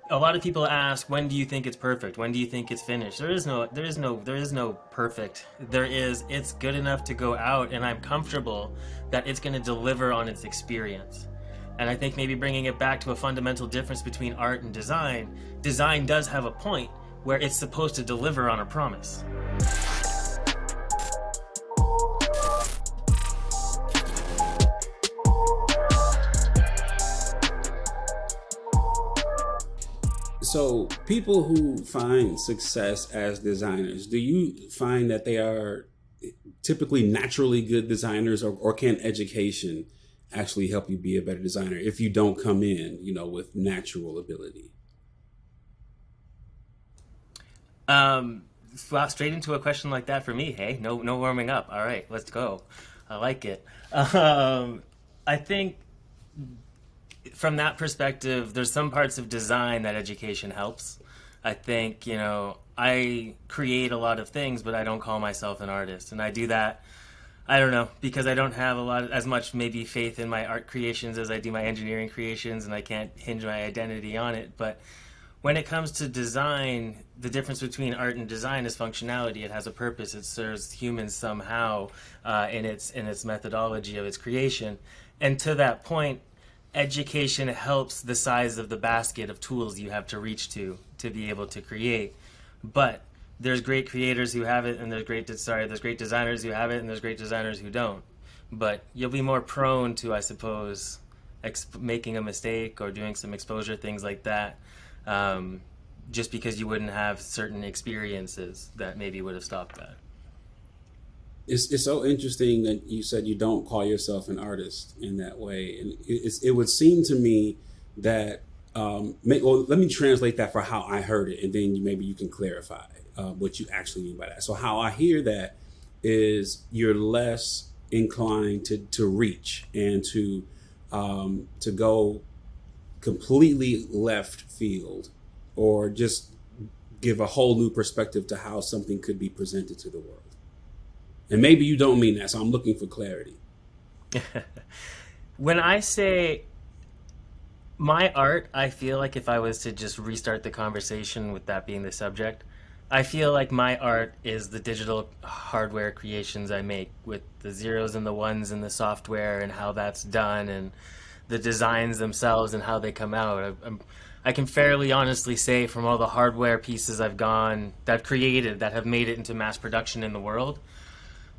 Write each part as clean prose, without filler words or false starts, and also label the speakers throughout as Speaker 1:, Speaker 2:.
Speaker 1: A lot of people ask, when do you think it's perfect? When do you think it's finished? There is no perfect. It's good enough to go out, and I'm comfortable that it's going to deliver on its experience. And I think maybe bringing it back to a fundamental difference between art and design does have a point where it's supposed to deliver on a promise.
Speaker 2: So, people who find success as designers, do you find that they are typically naturally good designers, or can education actually help you be a better designer if you don't come in, with natural ability?
Speaker 1: Wow, straight into a question like that for me. Hey, no warming up. All right, let's go. I like it. I think from that perspective, there's some parts of design that education helps. I think, I create a lot of things, but I don't call myself an artist. And I do that, I don't know, because I don't have as much maybe faith in my art creations as I do my engineering creations, and I can't hinge my identity on it. But when it comes to design, the difference between art and design is functionality. It has a purpose. It serves humans somehow in its methodology of its creation. And to that point, education helps the size of the basket of tools you have to reach to be able to create. But there's great creators who have it, and there's great designers who have it, and there's great designers who don't. But you'll be more prone to, I suppose, making a mistake or doing some exposure things like that, just because you wouldn't have certain experiences that maybe would have stopped that.
Speaker 2: It's so interesting that you said you don't call yourself an artist in that way, and it would seem to me that well, let me translate that for how I heard it, and then maybe you can clarify what you actually mean by that. So how I hear that is you're less inclined to reach and to go completely left field, or just give a whole new perspective to how something could be presented to the world. And maybe you don't mean that, so I'm looking for clarity.
Speaker 1: When I say my art, I feel like if I was to just restart the conversation with that being the subject, I feel like my art is the digital hardware creations I make with the zeros and the ones in the software and how that's done, and the designs themselves and how they come out. I can fairly honestly say from all the hardware pieces that I've created that have made it into mass production in the world,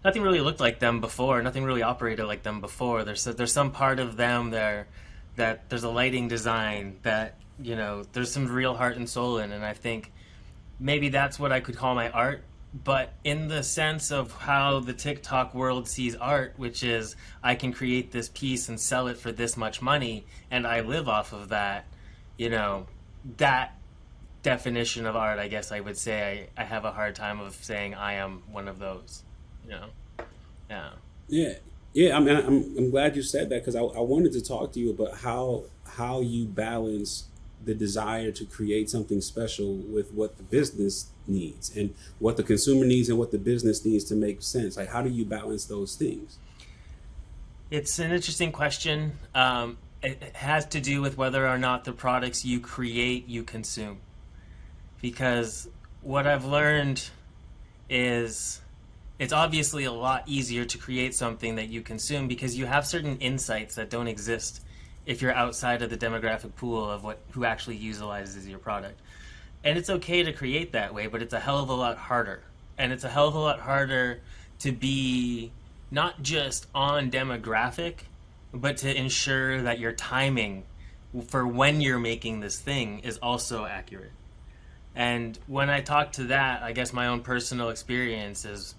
Speaker 1: nothing really looked like them before. Nothing really operated like them before. There's some part of them there that there's a lighting design that there's some real heart and soul in, and I think maybe that's what I could call my art. But in the sense of how the TikTok world sees art, which is I can create this piece and sell it for this much money, and I live off of that, that definition of art, I guess I would say I have a hard time of saying I am one of those. You know, yeah.
Speaker 2: Yeah, yeah. I mean, I'm glad you said that, because I wanted to talk to you about how you balance the desire to create something special with what the business needs, and what the consumer needs, and what the business needs to make sense. Like, how do you balance those things?
Speaker 1: It's an interesting question. It has to do with whether or not the products you create you consume. Because what I've learned is it's obviously a lot easier to create something that you consume because you have certain insights that don't exist if you're outside of the demographic pool of who actually utilizes your product. And it's okay to create that way, but it's a hell of a lot harder. And it's a hell of a lot harder to be not just on demographic, but to ensure that your timing for when you're making this thing is also accurate. And when I talk to that, I guess my own personal experience is,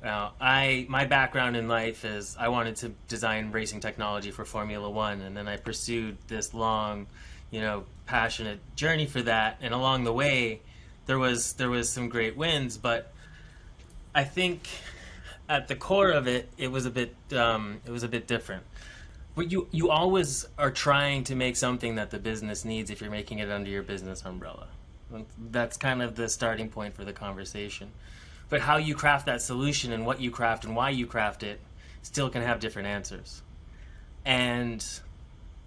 Speaker 1: my background in life is I wanted to design racing technology for Formula One, and then I pursued this long, passionate journey for that. And along the way, there was some great wins, but I think at the core of it, it was a bit different. But you always are trying to make something that the business needs if you're making it under your business umbrella. That's kind of the starting point for the conversation. But how you craft that solution and what you craft and why you craft it still can have different answers. And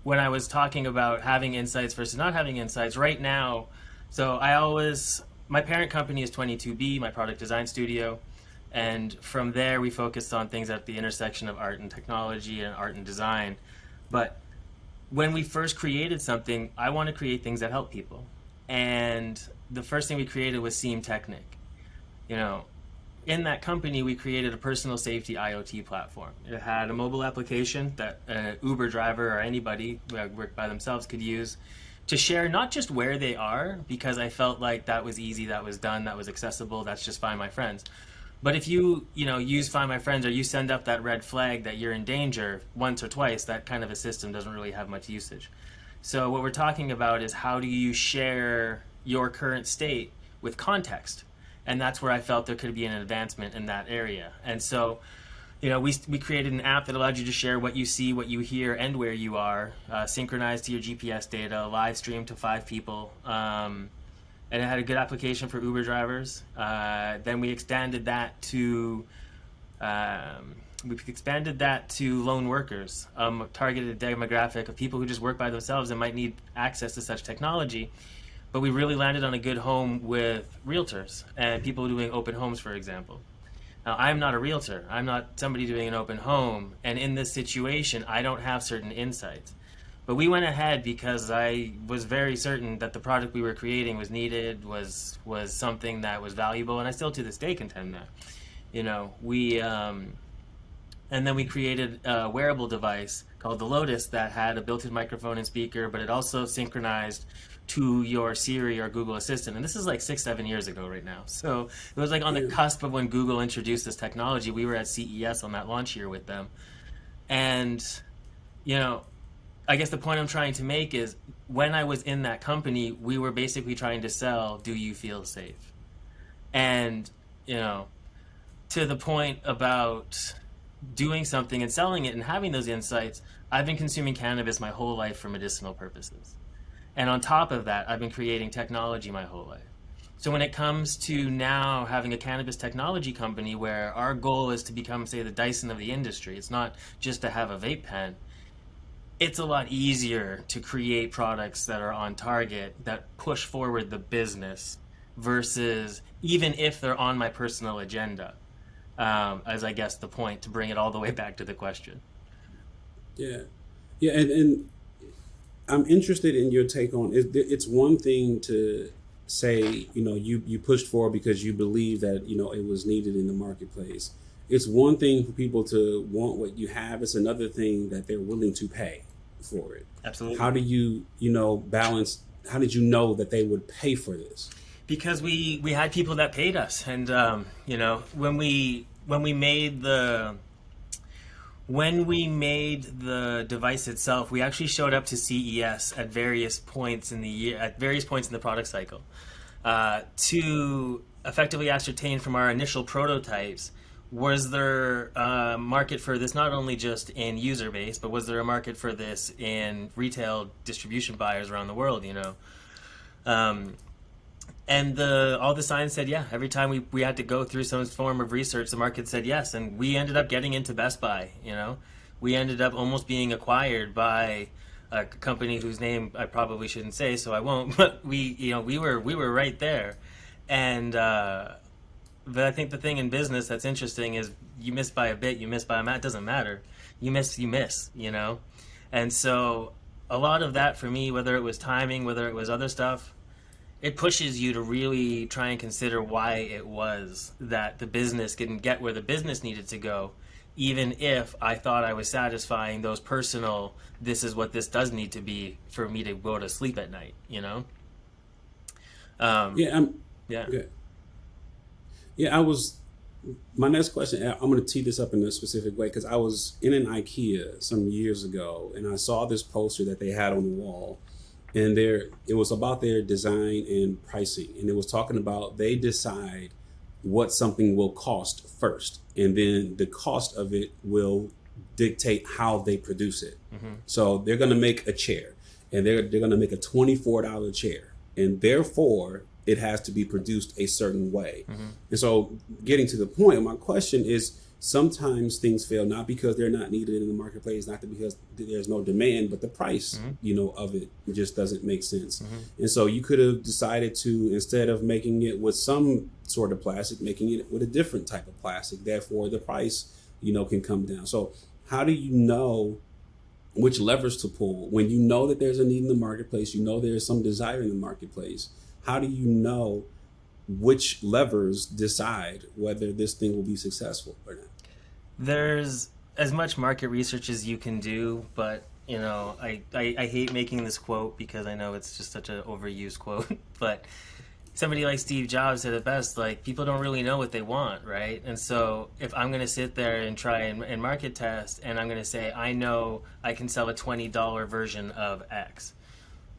Speaker 1: when I was talking about having insights versus not having insights, right now, so my parent company is 22B, my product design studio. And from there, we focused on things at the intersection of art and technology and art and design. But when we first created something, I want to create things that help people. And the first thing we created was SEAM Technic. You know, in that company, we created a personal safety IoT platform. It had a mobile application that an Uber driver or anybody who worked by themselves could use to share not just where they are, because I felt like that was easy, that was done, that was accessible, that's just Find My Friends. But if you know, use Find My Friends, or you send up that red flag that you're in danger once or twice, that kind of a system doesn't really have much usage. So what we're talking about is, how do you share your current state with context? And that's where I felt there could be an advancement in that area. And so, you know, we created an app that allowed you to share what you see, what you hear, and where you are, synchronized to your GPS data, live streamed to 5 people. And it had a good application for Uber drivers. Then we expanded that to lone workers, targeted demographic of people who just work by themselves and might need access to such technology. But we really landed on a good home with realtors and people doing open homes, for example. Now, I'm not a realtor. I'm not somebody doing an open home. And in this situation, I don't have certain insights. But we went ahead because I was very certain that the product we were creating was needed, was something that was valuable, and I still to this day contend that. You know, and then we created a wearable device called the Lotus that had a built-in microphone and speaker, but it also synchronized to your Siri or Google Assistant. And this is like 6-7 years ago right now. So it was like on the cusp of when Google introduced this technology. We were at CES on that launch year with them. And, you know, I guess the point I'm trying to make is, when I was in that company, we were basically trying to sell, do you feel safe? And, you know, to the point about doing something and selling it and having those insights, I've been consuming cannabis my whole life for medicinal purposes. And on top of that, I've been creating technology my whole life. So when it comes to now having a cannabis technology company where our goal is to become, say, the Dyson of the industry, it's not just to have a vape pen. It's a lot easier to create products that are on target, that push forward the business, versus even if they're on my personal agenda, as I guess the point, to bring it all the way back to the question.
Speaker 2: Yeah. Yeah. And I'm interested in your take on it. It's one thing to say, you know, you pushed forward because you believe that, you know, it was needed in the marketplace. It's one thing for people to want what you have. It's another thing that they're willing to pay for it.
Speaker 1: Absolutely.
Speaker 2: How do you know, balance? How did you know that they would pay for this?
Speaker 1: Because we had people that paid us, and you know, when we made the device itself, we actually showed up to CES at various points in the year, at various points in the product cycle, to effectively ascertain from our initial prototypes, was there a market for this, not only just in user base, but was there a market for this in retail distribution buyers around the world, you know? And all the signs said yeah. Every time we had to go through some form of research, the market said yes. And we ended up getting into Best Buy, you know? We ended up almost being acquired by a company whose name I probably shouldn't say, so I won't, but we were right there. And, but I think the thing in business that's interesting is, you miss by a bit, you miss by a it doesn't matter. You miss, you know? And so a lot of that for me, whether it was timing, whether it was other stuff, it pushes you to really try and consider why it was that the business didn't get where the business needed to go, even if I thought I was satisfying those personal, this is what this does need to be for me to go to sleep at night, you know?
Speaker 2: Yeah. My next question, I'm going to tee this up in a specific way, because I was in an IKEA some years ago and I saw this poster that they had on the wall, and it was about their design and pricing. And it was talking about, they decide what something will cost first, and then the cost of it will dictate how they produce it. Mm-hmm. So they're going to make a chair, and they're going to make a $24 chair, and therefore it has to be produced a certain way. Mm-hmm. And so, getting to the point, my question is, sometimes things fail not because they're not needed in the marketplace, not because there's no demand, but the price,
Speaker 1: Mm-hmm.
Speaker 2: of it just doesn't make sense.
Speaker 1: Mm-hmm.
Speaker 2: And so you could have decided to, instead of making it with some sort of plastic, making it with a different type of plastic. Therefore, the price, can come down. So how do you know which levers to pull when you know that there's a need in the marketplace, there's some desire in the marketplace? How do you know which levers decide whether this thing will be successful or not?
Speaker 1: There's as much market research as you can do, but I hate making this quote because I know it's just such an overused quote, but somebody like Steve Jobs said it best, like, people don't really know what they want, right? And so if I'm going to sit there and try and market test, and I'm going to say, I know I can sell a $20 version of X.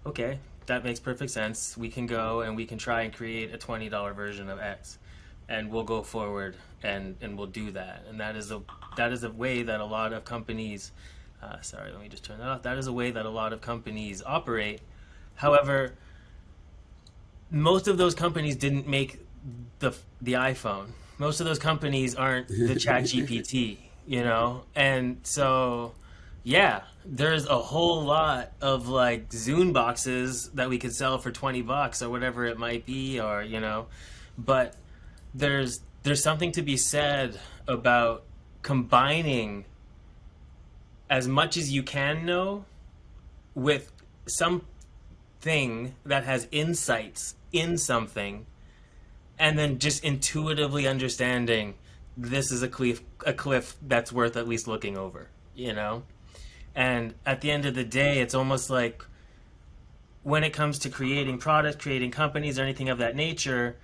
Speaker 1: Okay, that makes perfect sense. We can go and we can try and create a $20 version of X, and we'll go forward and we'll do that. And that is a way that a lot of companies, sorry, let me just turn that off. That is a way that a lot of companies operate. However, most of those companies didn't make the iPhone. Most of those companies aren't the Chat GPT, and so yeah, there's a whole lot of like Zune boxes that we could sell for $20 or whatever it might be, or but there's something to be said about combining as much as you can know with something that has insights in something, and then just intuitively understanding this is a cliff that's worth at least looking over, And at the end of the day, it's almost like when it comes to creating products, creating companies, or anything of that nature,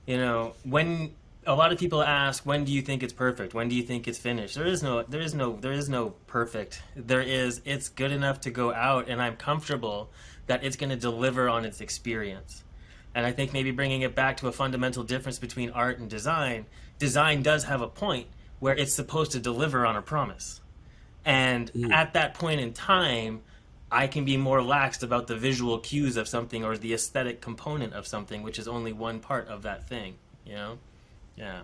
Speaker 1: when a lot of people ask, when do you think it's perfect? When do you think it's finished? There is no perfect. It's good enough to go out, and I'm comfortable that it's going to deliver on its experience. And I think maybe bringing it back to a fundamental difference between art and design does have a point where it's supposed to deliver on a promise. And at that point in time, I can be more laxed about the visual cues of something or the aesthetic component of something, which is only one part of that thing, Yeah.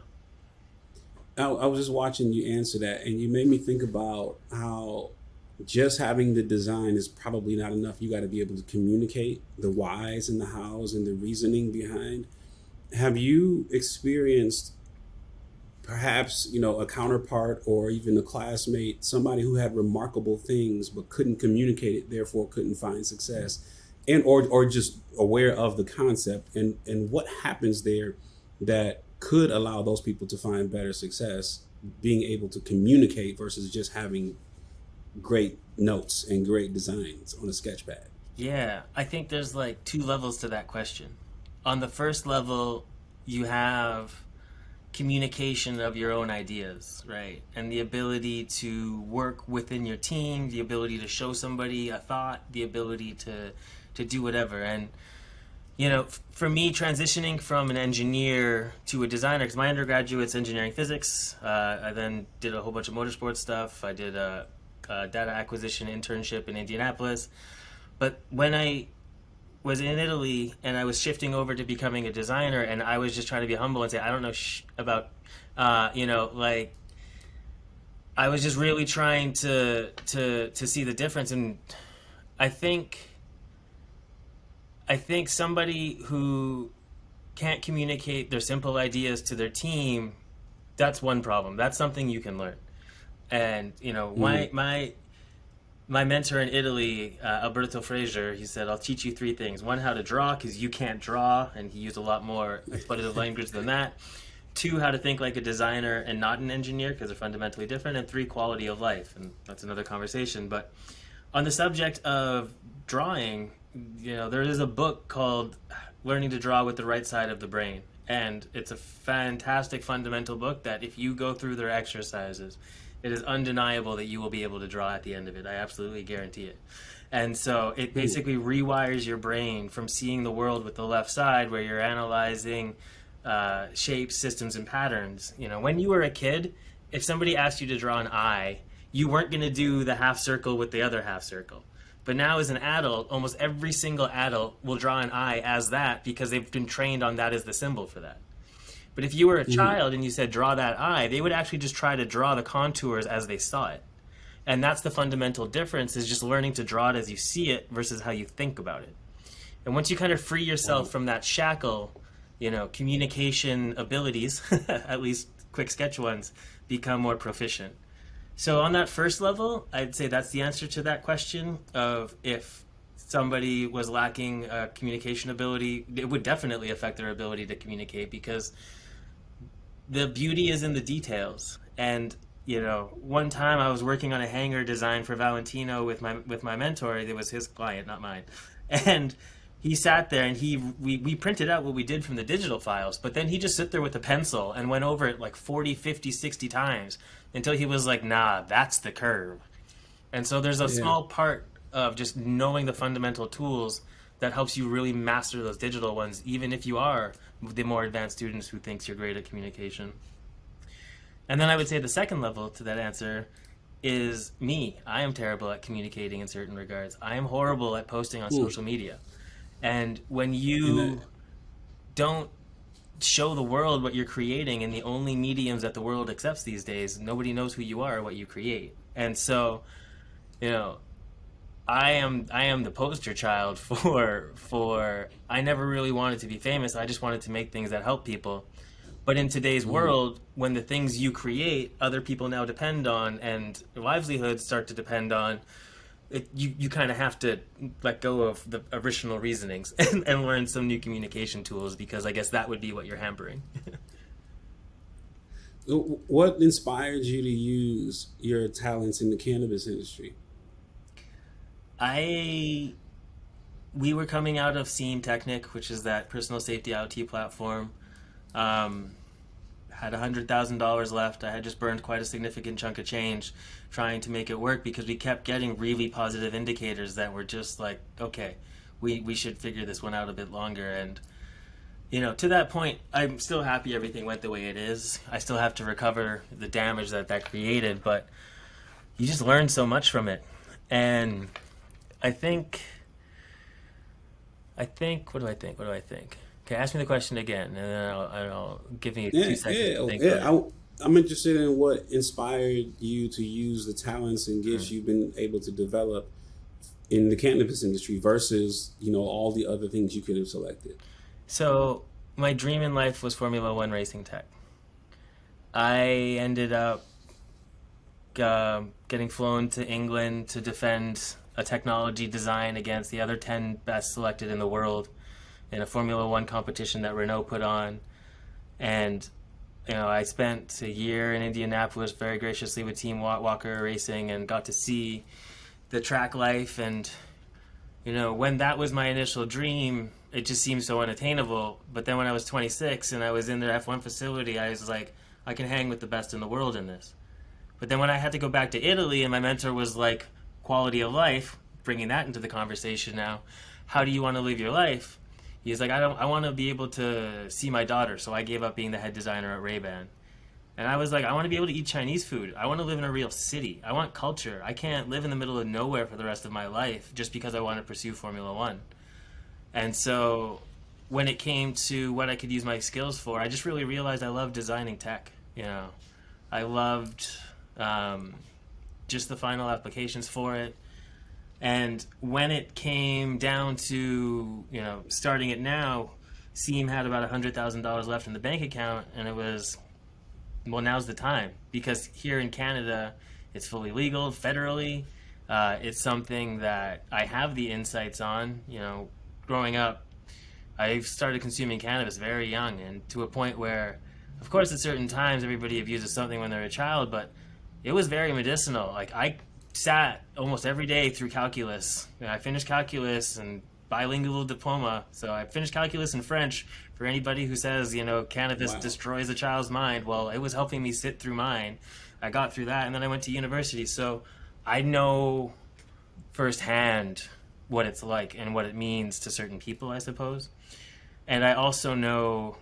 Speaker 2: I was just watching you answer that, and you made me think about how just having the design is probably not enough. You got to be able to communicate the whys and the hows and the reasoning behind. Have you experienced perhaps, a counterpart or even a classmate, somebody who had remarkable things but couldn't communicate it, therefore couldn't find success, and or just aware of the concept, and what happens there that could allow those people to find better success, being able to communicate versus just having great notes and great designs on a sketch pad?
Speaker 1: Yeah, I think there's like two levels to that question. On the first level, you have communication of your own ideas, right? And the ability to work within your team, the ability to show somebody a thought, the ability to do whatever. And for me, transitioning from an engineer to a designer, because my undergraduate's engineering physics, I then did a whole bunch of motorsport stuff. I did a data acquisition internship in Indianapolis. But when I was in Italy and I was shifting over to becoming a designer, and I was just trying to be humble and say, I don't know about, like, I was just really trying to see the difference. And I think somebody who can't communicate their simple ideas to their team, that's one problem. That's something you can learn. And my mentor in Italy, Alberto Fraser, he said, I'll teach you three things. One, how to draw, because you can't draw, and he used a lot more expletive language than that. Two, how to think like a designer and not an engineer, because they're fundamentally different. And three, quality of life, and that's another conversation. But on the subject of drawing, there is a book called Learning to Draw with the Right Side of the Brain. And it's a fantastic fundamental book that if you go through their exercises, it is undeniable that you will be able to draw at the end of it. I absolutely guarantee it. And so it basically rewires your brain from seeing the world with the left side, where you're analyzing shapes, systems, and patterns. When you were a kid, if somebody asked you to draw an eye, you weren't going to do the half circle with the other half circle. But now as an adult, almost every single adult will draw an eye as that, because they've been trained on that as the symbol for that. But if you were a
Speaker 2: Mhm.
Speaker 1: child and you said draw that eye, they would actually just try to draw the contours as they saw it. And that's the fundamental difference, is just learning to draw it as you see it versus how you think about it. And once you kind of free yourself
Speaker 2: Wow.
Speaker 1: from that shackle, communication abilities, at least quick sketch ones, become more proficient. So on that first level, I'd say that's the answer to that question of if somebody was lacking communication ability, it would definitely affect their ability to communicate, because the beauty is in the details. And one time I was working on a hanger design for Valentino with my mentor. It was his client, not mine. And he sat there and we printed out what we did from the digital files, but then he just sit there with a pencil and went over it like 40, 50, 60 times until he was like, nah, that's the curve. And so there's a
Speaker 2: Yeah.
Speaker 1: small part of just knowing the fundamental tools that helps you really master those digital ones, even if you are the more advanced students who thinks you're great at communication. And then I would say the second level to that answer is me. I am terrible at communicating in certain regards. I am horrible at posting on
Speaker 2: Mm.
Speaker 1: social media. And when
Speaker 2: And
Speaker 1: you don't show the world what you're creating in the only mediums that the world accepts these days, nobody knows who you are or what you create. And so, you know, I am the poster child for I never really wanted to be famous. I just wanted to make things that help people. But in today's
Speaker 2: mhm.
Speaker 1: world, when the things you create, other people now depend on, and their livelihoods start to depend on, you kind of have to let go of the original reasonings and learn some new communication tools, because I guess that would be what you're hampering.
Speaker 2: What inspired you to use your talents in the cannabis industry?
Speaker 1: I We were coming out of SEAM Technic, which is that personal safety IoT platform. Um, had $100,000 left. I had just burned quite a significant chunk of change trying to make it work, because we kept getting really positive indicators that were just like, okay, we should figure this one out a bit longer. And to that point, I'm still happy everything went the way it is. I still have to recover the damage that created, but you just learn so much from it. And I think, what do I think? What do I think? Okay, ask me the question again, and then I'll give you
Speaker 2: Yeah,
Speaker 1: 2 seconds
Speaker 2: yeah,
Speaker 1: to think on
Speaker 2: yeah.
Speaker 1: it.
Speaker 2: I'm interested in what inspired you to use the talents and gifts
Speaker 1: Mm.
Speaker 2: you've been able to develop in the cannabis industry versus all the other things you could have selected.
Speaker 1: So my dream in life was Formula One racing tech. I ended up getting flown to England to defend a technology design against the other 10 best selected in the world in a Formula One competition that Renault put on. And I spent a year in Indianapolis very graciously with Team Walker Racing and got to see the track life. And when that was my initial dream, it just seemed so unattainable. But then when I was 26 and I was in their F1 facility, I was like, I can hang with the best in the world in this. But then when I had to go back to Italy, and my mentor was like, quality of life, bringing that into the conversation now. How do you want to live your life? He's like, I want to be able to see my daughter. So I gave up being the head designer at Ray-Ban. And I was like, I want to be able to eat Chinese food. I want to live in a real city. I want culture. I can't live in the middle of nowhere for the rest of my life just because I want to pursue Formula One. And so when it came to what I could use my skills for, I just really realized I loved designing tech. I loved um, just the final applications for it. And when it came down to starting it now, Seam had about $100,000 left in the bank account, and it was, well, now's the time, because here in Canada, it's fully legal federally. It's something that I have the insights on. Growing up, I started consuming cannabis very young, and to a point where, of course, at certain times, everybody abuses something when they're a child, but it was very medicinal. Like, I sat almost every day through calculus. I finished calculus and bilingual diploma. So I finished calculus and French. For anybody who says, cannabis
Speaker 2: Wow.
Speaker 1: destroys a child's mind, well, it was helping me sit through mine. I got through that, and then I went to university. So I know firsthand what it's like and what it means to certain people, I suppose. And I also know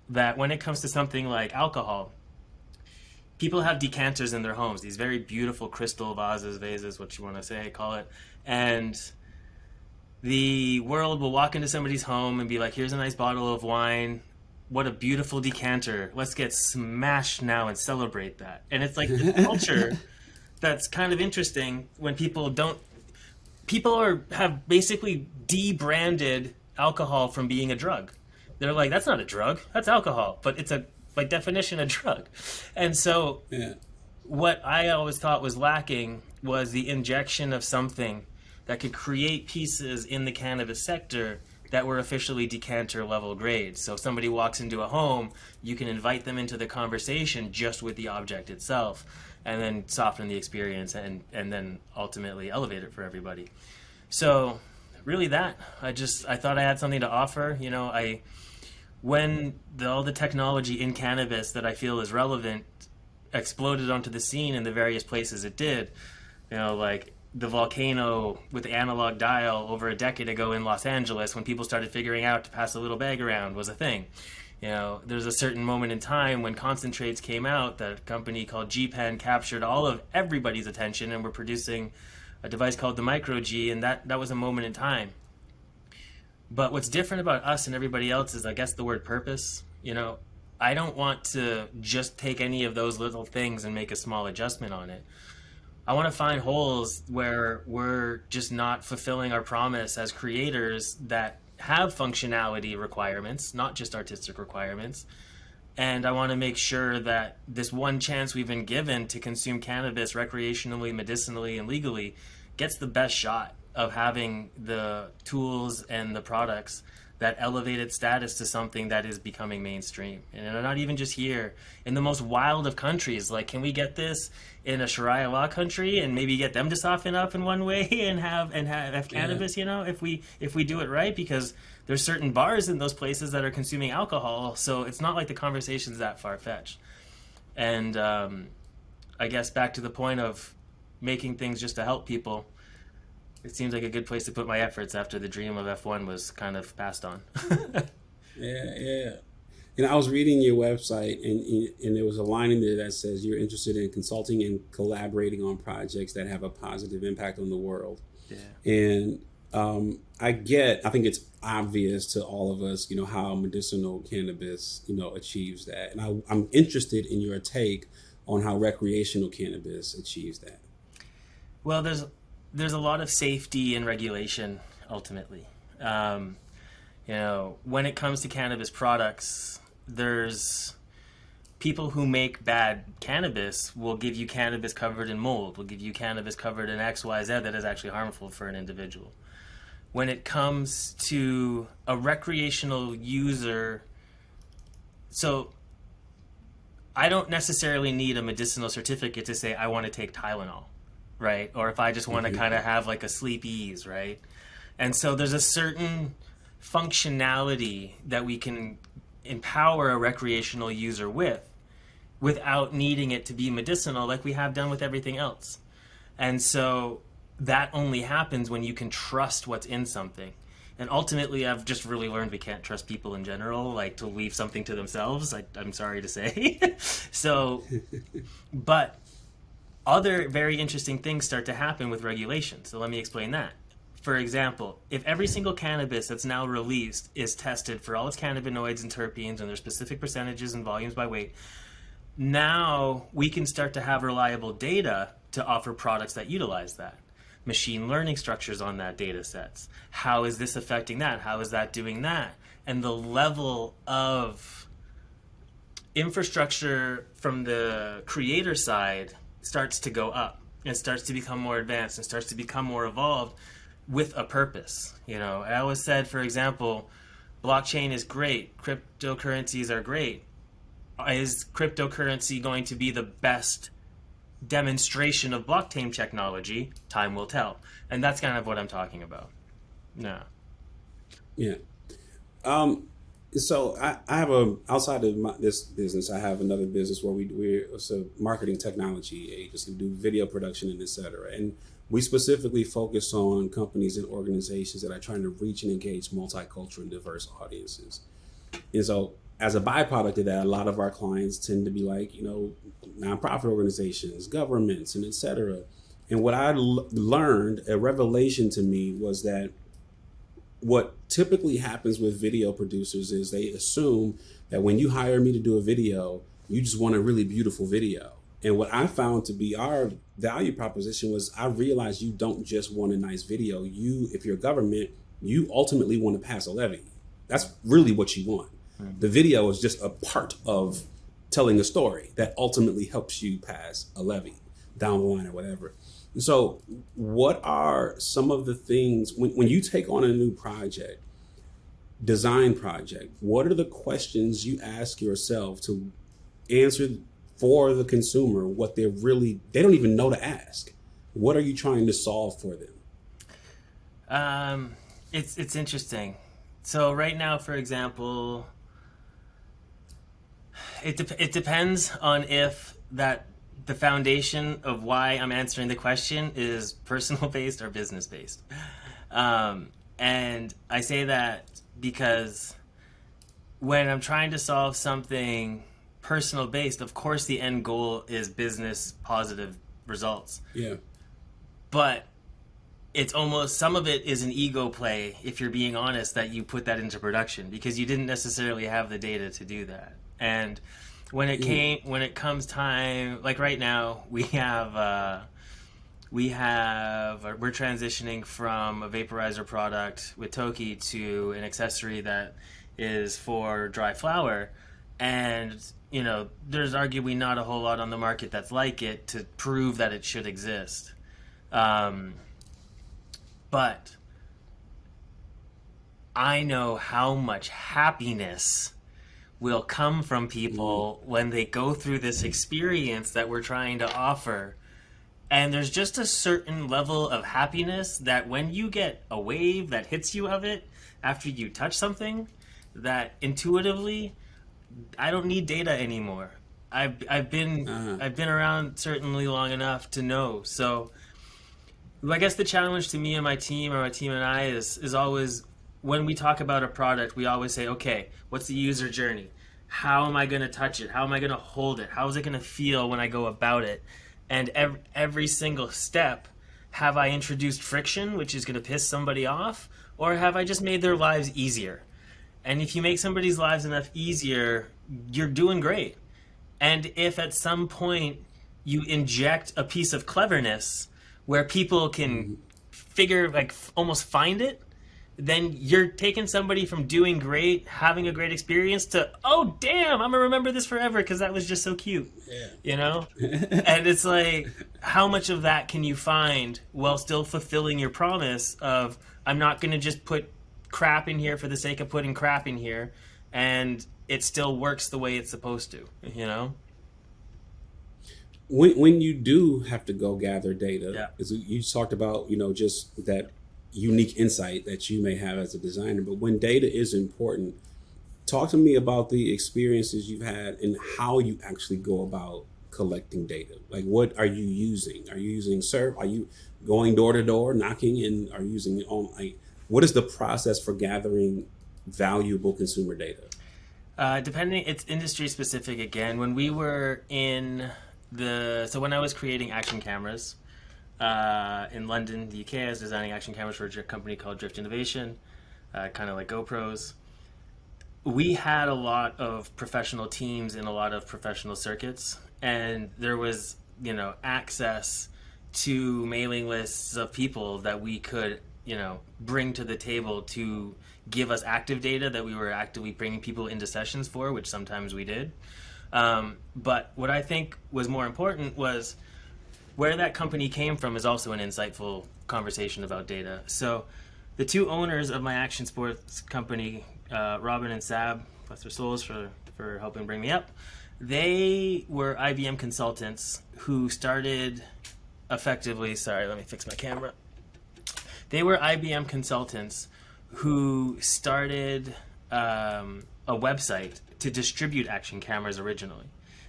Speaker 1: that when it comes to something like alcohol, people have decanters in their homes, these very beautiful crystal vases, what you want to say, call it. And the world will walk into somebody's home and be like, here's a nice bottle of wine. what a beautiful decanter. Let's get smashed now and celebrate that. And it's like this culture that's kind of interesting when people have basically debranded alcohol from being a drug. They're like, that's not a drug, that's alcohol, but it's a by definition a drug. And so
Speaker 2: Yeah.
Speaker 1: what I always thought was lacking was the injection of something that could create pieces in the cannabis sector that were officially decanter level grade. So if somebody walks into a home, you can invite them into the conversation just with the object itself, and then soften the experience and then ultimately elevate it for everybody. So really that, I thought I had something to offer. When all the technology in cannabis that I feel is relevant exploded onto the scene in the various places it did, like the volcano with the analog dial over a decade ago in Los Angeles, when people started figuring out to pass a little bag around was a thing. There's a certain moment in time when concentrates came out that a company called G-Pen captured all of everybody's attention and were producing a device called the Micro G, and that was a moment in time. But what's different about us and everybody else is, I guess, the word purpose. I don't want to just take any of those little things and make a small adjustment on it. I want to find holes where we're just not fulfilling our promise as creators that have functionality requirements, not just artistic requirements. And I want to make sure that this one chance we've been given to consume cannabis recreationally, medicinally, and legally gets the best shot of having the tools and the products that elevate its status to something that is becoming mainstream. And not even just here, in the most wild of countries. Like, can we get this in a Sharia law country and maybe get them to soften up in one way and have cannabis, if we do it right? Because there's certain bars in those places that are consuming alcohol, so it's not like the conversation's that far-fetched. And I guess back to the point of making things just to help people, it seems like a good place to put my efforts after the dream of F1 was kind of passed on.
Speaker 2: Yeah. I was reading your website, and there was a line in there that says you're interested in consulting and collaborating on projects that have a positive impact on the world.
Speaker 1: Yeah.
Speaker 2: And I think it's obvious to all of us, how medicinal cannabis, achieves that. And I'm interested in your take on how recreational cannabis achieves that.
Speaker 1: Well, there's a lot of safety and regulation ultimately. When it comes to cannabis products, there's people who make bad cannabis will give you cannabis covered in mold, will give you cannabis covered in XYZ that is actually harmful for an individual. When it comes to a recreational user, so I don't necessarily need a medicinal certificate to say I want to take Tylenol, right? Or if I just want to kind of have like a sleep ease, right? And so there's a certain functionality that we can empower a recreational user with without needing it to be medicinal like we have done with everything else. And so that only happens when you can trust what's in something. And ultimately, I've just really learned we can't trust people in general, like to leave something to themselves, I'm sorry to say. But other very interesting things start to happen with regulation. So let me explain that. For example, if every single cannabis that's now released is tested for all its cannabinoids and terpenes and their specific percentages and volumes by weight, now we can start to have reliable data to offer products that utilize that. Machine learning structures on that data sets. How is this affecting that? How is that doing that? And the level of infrastructure from the creator side starts to go up and starts to become more advanced and starts to become more evolved with a purpose. I always said, for example, blockchain is great, cryptocurrencies are great. Is cryptocurrency going to be the best demonstration of blockchain technology? Time will tell. And that's kind of what I'm talking about. No.
Speaker 2: Yeah. So I have outside of this business, I have another business where it's a marketing technology agency. We do video production and et cetera. And we specifically focus on companies and organizations that are trying to reach and engage multicultural and diverse audiences. And so as a byproduct of that, a lot of our clients tend to be like, nonprofit organizations, governments, and et cetera. And what I learned, a revelation to me, was that what typically happens with video producers is they assume that when you hire me to do a video, you just want a really beautiful video. And what I found to be our value proposition was I realized you don't just want a nice video. You, if you're government, you ultimately want to pass a levy. That's really what you want. The video is just a part of telling a story that ultimately helps you pass a levy down the line or whatever. And so what are some of the things, when you take on a new project, design project, what are the questions you ask yourself to answer for the consumer what they don't even know to ask? What are you trying to solve for them?
Speaker 1: It's interesting. So right now, for example, it depends on if the foundation of why I'm answering the question is personal based or business based. And I say that because when I'm trying to solve something personal based, of course the end goal is business positive results.
Speaker 2: Yeah.
Speaker 1: But it's almost, some of it is an ego play, if you're being honest, that you put that into production because you didn't necessarily have the data to do that. And when it comes time, like right now, we're transitioning from a vaporizer product with TOQi to an accessory that is for dry flower. And, you know, there's arguably not a whole lot on the market that's like it to prove that it should exist. But I know how much happiness will come from people when they go through this experience that we're trying to offer. And there's just a certain level of happiness that when you get a wave that hits you of it after you touch something, that intuitively, I don't need data anymore. I've been around certainly long enough to know. So I guess the challenge to me and my team, or my team and I, is always, when we talk about a product, we always say, okay, what's the user journey? How am I going to touch it? How am I going to hold it? How is it going to feel when I go about it? And every single step, have I introduced friction, which is going to piss somebody off? Or have I just made their lives easier? And if you make somebody's lives enough easier, you're doing great. And if at some point you inject a piece of cleverness where people can figure, like almost find it, then you're taking somebody from doing great, having a great experience, to, oh damn, I'm gonna remember this forever because that was just so cute.
Speaker 2: Yeah.
Speaker 1: You know? And it's like, how much of that can you find while still fulfilling your promise of, I'm not gonna just put crap in here for the sake of putting crap in here, and it still works the way it's supposed to, you know?
Speaker 2: When you do have to go gather data,
Speaker 1: Yeah.
Speaker 2: as you talked about, you know, just that unique insight that you may have as a designer, but when data is important, talk to me about the experiences you've had and how you actually go about collecting data. Like, what are you using? Are you using Surf? Are you going door to door, knocking, and are you using it on, like, what is the process for gathering valuable consumer data?
Speaker 1: Depending, it's industry specific again. When we were when I was creating action cameras in London, the UK, I was designing action cameras for a company called Drift Innovation, kind of like GoPros. We had a lot of professional teams in a lot of professional circuits, and there was, you know, access to mailing lists of people that we could, you know, bring to the table to give us active data that we were actively bringing people into sessions for, which sometimes we did. But what I think was more important was where that company came from is also an insightful conversation about data. So the two owners of my action sports company, Robin and Sab, bless their souls for helping bring me up, they were IBM consultants who started effectively, sorry, let me fix my camera. They were IBM consultants who started a website to distribute action cameras originally.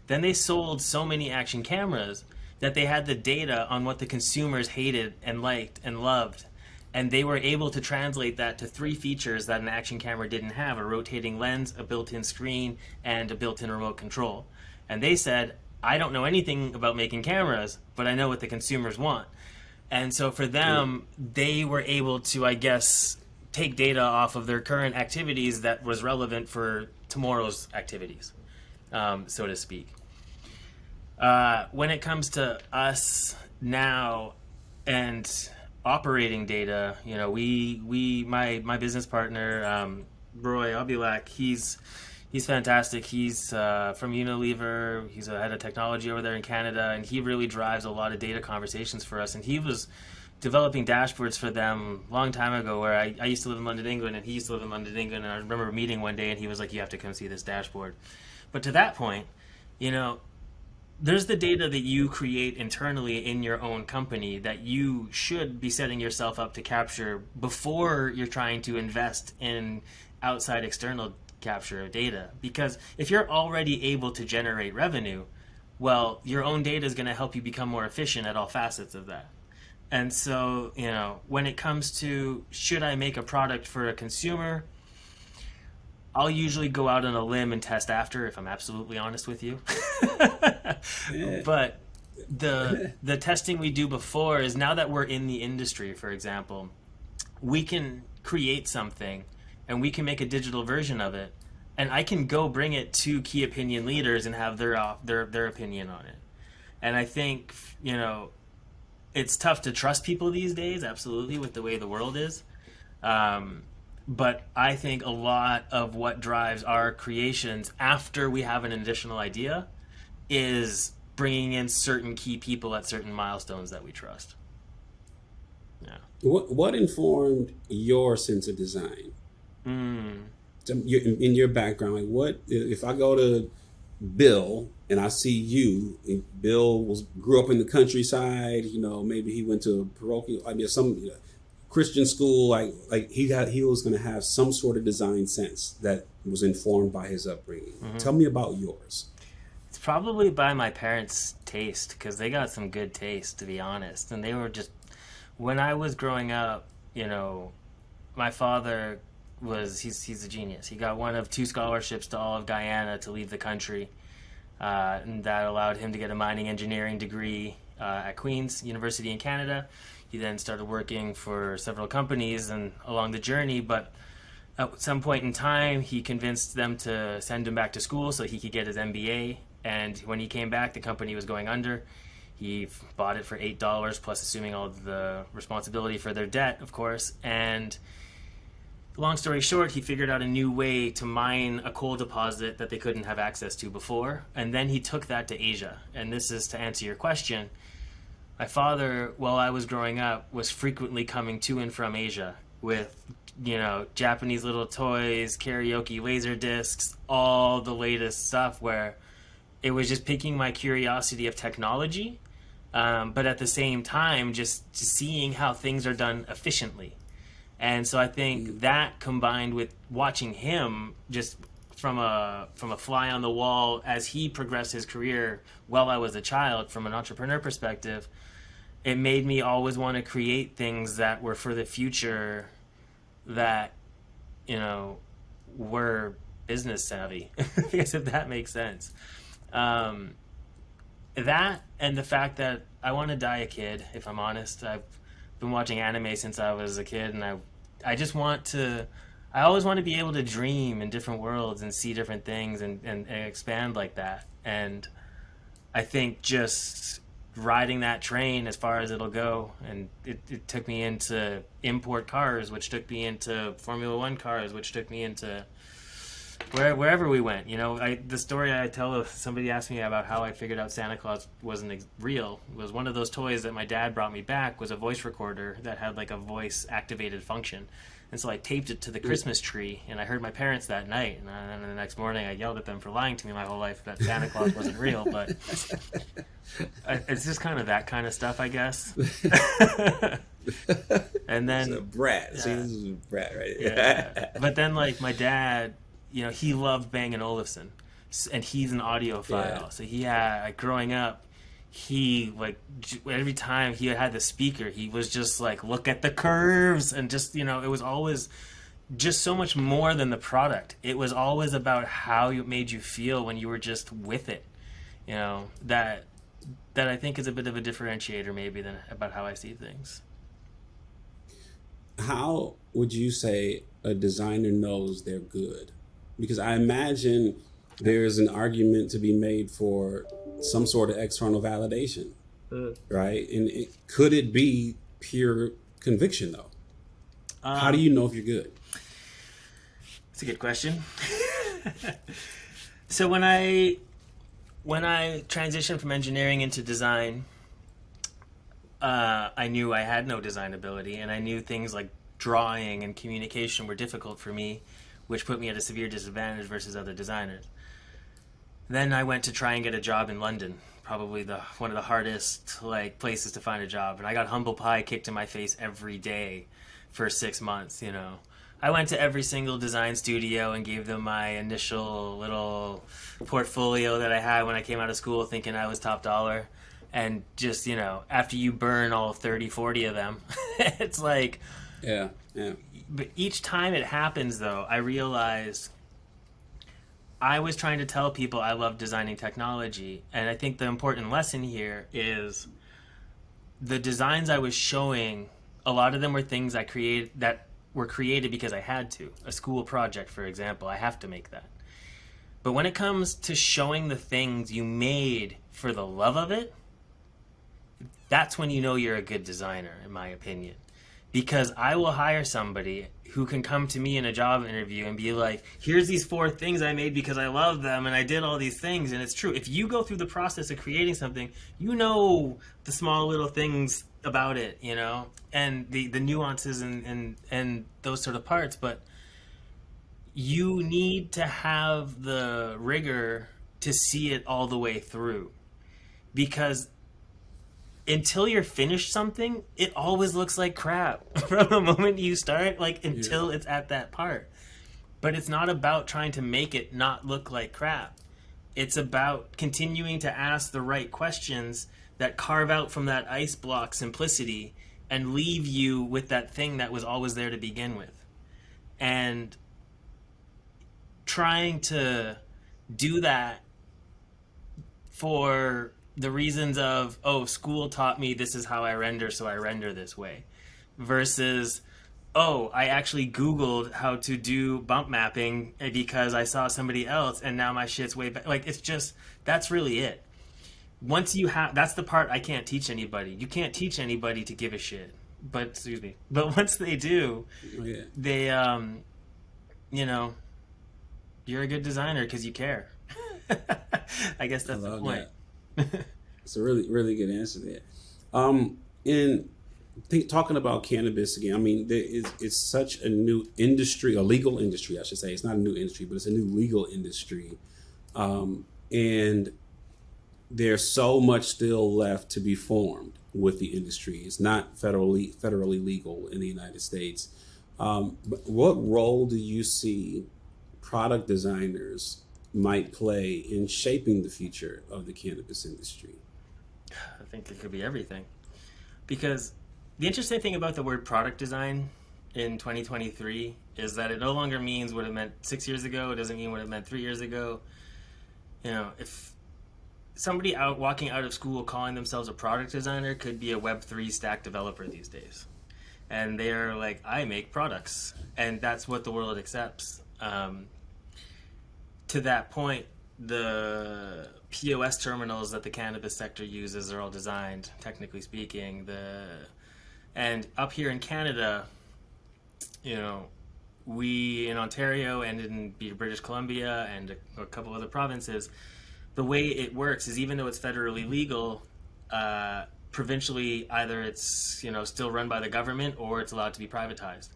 Speaker 1: Then they sold so many action cameras that they had the data on what the consumers hated and liked and loved. And they were able to translate that to 3 features that an action camera didn't have: a rotating lens, a built-in screen, and a built-in remote control. And they said, I don't know anything about making cameras, but I know what the consumers want. And so for them, they were able to, I guess, take data off of their current activities that was relevant for tomorrow's activities, so to speak. When it comes to us now and operating data, my business partner, Roy Obilak, he's fantastic. He's from Unilever. He's a head of technology over there in Canada, and he really drives a lot of data conversations for us. And he was developing dashboards for them a long time ago, where I used to live in London, England, and he used to live in London, England. And I remember a meeting one day, and he was like, "You have to come see this dashboard." But to that point, there's the data that you create internally in your own company that you should be setting yourself up to capture before you're trying to invest in outside external capture of data. Because if you're already able to generate revenue, well, your own data is going to help you become more efficient at all facets of that. And so, when it comes to should I make a product for a consumer, I'll usually go out on a limb and test after, if I'm absolutely honest with you.
Speaker 2: Yeah.
Speaker 1: But the testing we do before is, now that we're in the industry, for example, we can create something and we can make a digital version of it, and I can go bring it to key opinion leaders and have their opinion on it. And I think, it's tough to trust people these days, absolutely, with the way the world is. But I think a lot of what drives our creations after we have an additional idea is bringing in certain key people at certain milestones that we trust. Yeah.
Speaker 2: What informed your sense of design? So in your background, like, what if I go to Bill and I see you? And Bill grew up in the countryside. Maybe he went to parochial, some Christian school. Like he was going to have some sort of design sense that was informed by his upbringing. Mm-hmm. Tell me about yours.
Speaker 1: It's probably by my parents' taste, because they got some good taste, to be honest. And they were just, when I was growing up, my father he's a genius. He got one of 2 scholarships to all of Guyana to leave the country, and that allowed him to get a mining engineering degree at Queen's University in Canada. He then started working for several companies and along the journey, but at some point in time, he convinced them to send him back to school so he could get his MBA. And when he came back, the company was going under. He bought it for $8, plus assuming all of the responsibility for their debt, of course. And long story short, he figured out a new way to mine a coal deposit that they couldn't have access to before. And then he took that to Asia. And this is to answer your question. My father, while I was growing up, was frequently coming to and from Asia with, Japanese little toys, karaoke laser discs, all the latest stuff, where it was just piquing my curiosity of technology, but at the same time, just seeing how things are done efficiently. And so I think that, combined with watching him just from a fly on the wall as he progressed his career while I was a child, from an entrepreneur perspective, it made me always want to create things that were for the future, that, were business savvy, I guess, if that makes sense. That, and the fact that I want to die a kid, if I'm honest. I've been watching anime since I was a kid, and I just want to, I always want to be able to dream in different worlds and see different things and expand like that. And I think just riding that train as far as it'll go, and it took me into import cars, which took me into Formula One cars, which took me into wherever we went. The story I tell, if somebody asked me about how I figured out Santa Claus wasn't real, was one of those toys that my dad brought me back was a voice recorder that had like a voice activated function. And so I taped it to the Christmas tree, and I heard my parents that night, and then the next morning I yelled at them for lying to me my whole life that Santa Claus wasn't real. But it's just kind of that kind of stuff, I guess. And then
Speaker 2: it's a brat.
Speaker 1: Yeah.
Speaker 2: See, this is a brat, right?
Speaker 1: Yeah. But then, like, my dad, he loved Bang & Olufsen, and he's an audiophile.
Speaker 2: Yeah.
Speaker 1: So he had, growing up, he, like, every time he had the speaker, he was just like, look at the curves, and just, it was always just so much more than the product. It was always about how it made you feel when you were just with it. That I think is a bit of a differentiator maybe than about how I see things.
Speaker 2: how would you say a designer knows they're good? Because I imagine there's an argument to be made for some sort of external validation, right? And could it be pure conviction though? How do
Speaker 1: Um,
Speaker 2: you know if you're good?
Speaker 1: it's a good question. So when I transitioned from engineering into design, I knew I had no design ability, and I knew things like drawing and communication were difficult for me, which put me at a severe disadvantage versus other designers. Then I went to try and get a job in London, probably the one of the hardest like places to find a job, and I got humble pie kicked in my face every day for 6 months. I went to every single design studio and gave them my initial little portfolio that I had when I came out of school, thinking I was top dollar. And just, after you burn all 30, 40 of them, it's like,
Speaker 2: Yeah, yeah,
Speaker 1: but each time it happens, though, I realized I was trying to tell people I love designing technology. And I think the important lesson here is the designs I was showing, a lot of them were things I created that were created because I had to. A school project, for example, I have to make that. But when it comes to showing the things you made for the love of it, that's when you know you're a good designer, in my opinion. Because I will hire somebody who can come to me in a job interview and be like, here's these 4 things I made because I love them and I did all these things. And it's true. If you go through the process of creating something, you know the small little things about it, and the nuances and those sort of parts. But you need to have the rigor to see it all the way through. Because until you're finished something, it always looks like crap from the moment you start, like until it's at that part. But it's not about trying to make it not look like crap. It's about continuing to ask the right questions that carve out from that ice block simplicity and leave you with that thing that was always there to begin with. And trying to do that for the reasons of, oh, school taught me this is how I render, so I render this way, versus, oh, I actually Googled how to do bump mapping because I saw somebody else and now my shit's way better. Like, it's just, that's really it. Once you have, that's the part I can't teach anybody. You can't teach anybody to give a shit. But, excuse me. But once they do,
Speaker 2: yeah.
Speaker 1: they, you're a good designer because you care. I guess that's the point.
Speaker 2: It's a really, really good answer there. And talking about cannabis again, I mean, it's such a new industry, a legal industry, I should say. It's not a new industry, but it's a new legal industry. And there's so much still left to be formed with the industry. It's not federally legal in the United States. But what role do you see product designers might play in shaping the future of the cannabis industry?
Speaker 1: I think it could be everything. Because the interesting thing about the word product design in 2023 is that it no longer means what it meant 6 years ago. It doesn't mean what it meant 3 years ago. If somebody walking out of school calling themselves a product designer could be a Web3 stack developer these days. And they're like, I make products. And that's what the world accepts. To that point, the POS terminals that the cannabis sector uses are all designed, technically speaking. And up here in Canada, we in Ontario and in British Columbia and a couple other provinces, the way it works is even though it's federally legal, provincially either it's still run by the government or it's allowed to be privatized.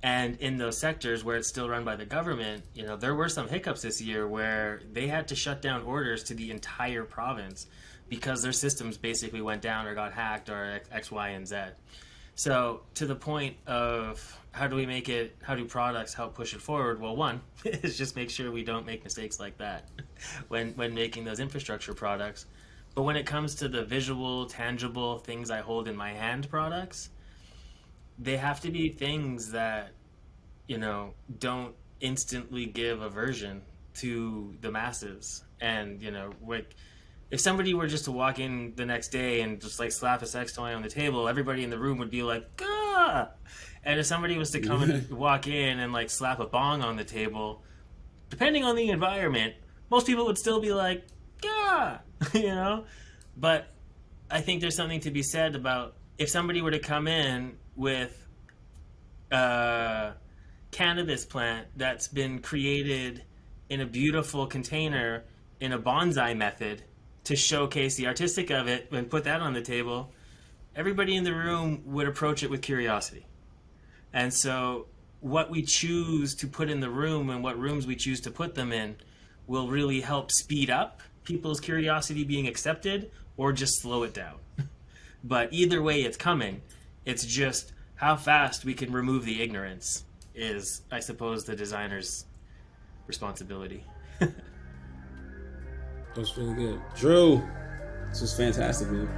Speaker 1: And in those sectors where it's still run by the government, there were some hiccups this year where they had to shut down orders to the entire province because their systems basically went down or got hacked or X, Y, and Z. So to the point of how do products help push it forward? Well, one is just make sure we don't make mistakes like that when making those infrastructure products. But when it comes to the visual, tangible things I hold in my hand products, they have to be things that, don't instantly give aversion to the masses. And, like, if somebody were just to walk in the next day and just like slap a sex toy on the table, everybody in the room would be like, "Gah!" And if somebody was to come and walk in and like slap a bong on the table, depending on the environment, most people would still be like, yeah, you know? But I think there's something to be said about if somebody were to come in with a cannabis plant that's been created in a beautiful container in a bonsai method to showcase the artistic of it and put that on the table, everybody in the room would approach it with curiosity. And so what we choose to put in the room and what rooms we choose to put them in will really help speed up people's curiosity being accepted or just slow it down. But either way it's coming. It's just how fast we can remove the ignorance is, I suppose, the designer's responsibility.
Speaker 2: That was really good. Drew, this was fantastic, man.